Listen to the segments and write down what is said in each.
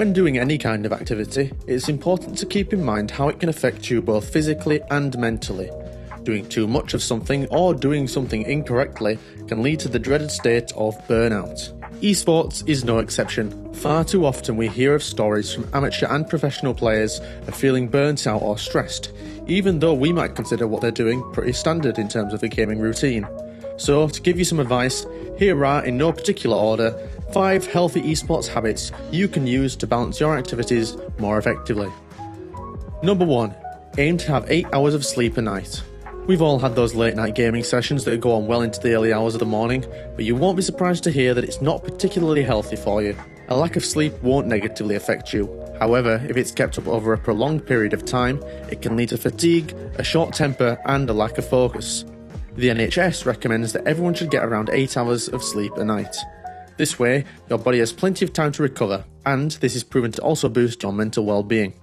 When doing any kind of activity, it's important to keep in mind how it can affect you both physically and mentally. Doing too much of something or doing something incorrectly can lead to the dreaded state of burnout. Esports is no exception. Far too often we hear of stories from amateur and professional players of feeling burnt out or stressed, even though we might consider what they're doing pretty standard in terms of the gaming routine. So, to give you some advice, here are, in no particular order, 5 healthy esports habits you can use to balance your activities more effectively. Number 1. Aim to have 8 hours of sleep a night. We've all had those late night gaming sessions that go on well into the early hours of the morning, but you won't be surprised to hear that it's not particularly healthy for you. A lack of sleep won't negatively affect you. However, if it's kept up over a prolonged period of time, it can lead to fatigue, a short temper, and a lack of focus. The NHS recommends that everyone should get around 8 hours of sleep a night. This way, your body has plenty of time to recover, and this is proven to also boost your mental well-being.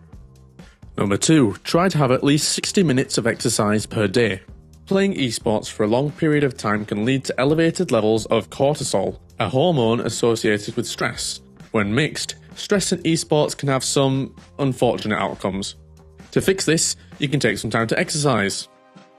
Number 2. Try to have at least 60 minutes of exercise per day. Playing esports for a long period of time can lead to elevated levels of cortisol, a hormone associated with stress. When mixed, stress and esports can have some unfortunate outcomes. To fix this, you can take some time to exercise.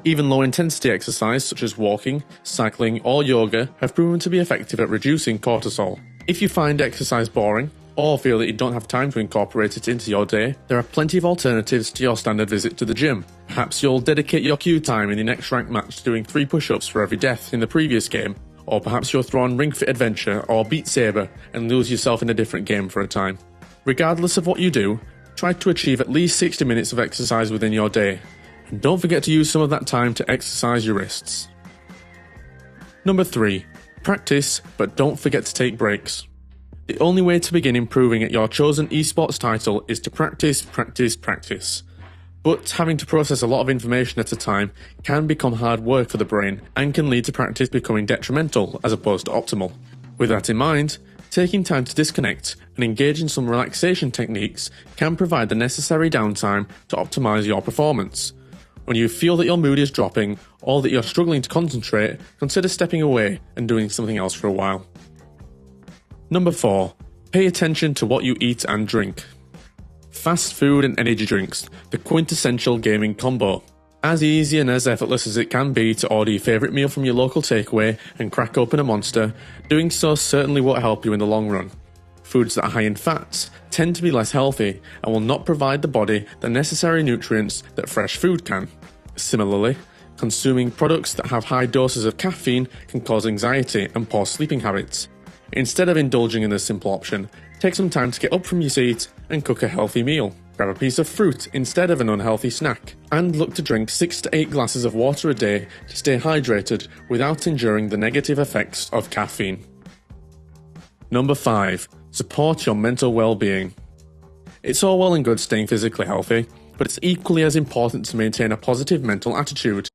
Even low-intensity exercise such as walking, cycling or yoga have proven to be effective at reducing cortisol. If you find exercise boring, or feel that you don't have time to incorporate it into your day, there are plenty of alternatives to your standard visit to the gym. Perhaps you'll dedicate your queue time in the next ranked match to doing 3 push-ups for every death in the previous game, or perhaps you'll throw on Ring Fit Adventure or Beat Saber and lose yourself in a different game for a time. Regardless of what you do, try to achieve at least 60 minutes of exercise within your day, and don't forget to use some of that time to exercise your wrists. Number 3. Practice, but don't forget to take breaks. The only way to begin improving at your chosen esports title is to practice. But having to process a lot of information at a time can become hard work for the brain and can lead to practice becoming detrimental as opposed to optimal. With that in mind, taking time to disconnect and engage in some relaxation techniques can provide the necessary downtime to optimize your performance. When you feel that your mood is dropping or that you're struggling to concentrate, consider stepping away and doing something else for a while. Number 4. Pay attention to what you eat and drink. Fast food and energy drinks, the quintessential gaming combo. As easy and as effortless as it can be to order your favourite meal from your local takeaway and crack open a Monster, doing so certainly won't help you in the long run. Foods that are high in fats tend to be less healthy and will not provide the body the necessary nutrients that fresh food can. Similarly, consuming products that have high doses of caffeine can cause anxiety and poor sleeping habits. Instead of indulging in this simple option, take some time to get up from your seat and cook a healthy meal. Grab a piece of fruit instead of an unhealthy snack, and look to drink 6 to 8 glasses of water a day to stay hydrated without enduring the negative effects of caffeine. Number 5. Support your mental well-being. It's all well and good staying physically healthy, but it's equally as important to maintain a positive mental attitude.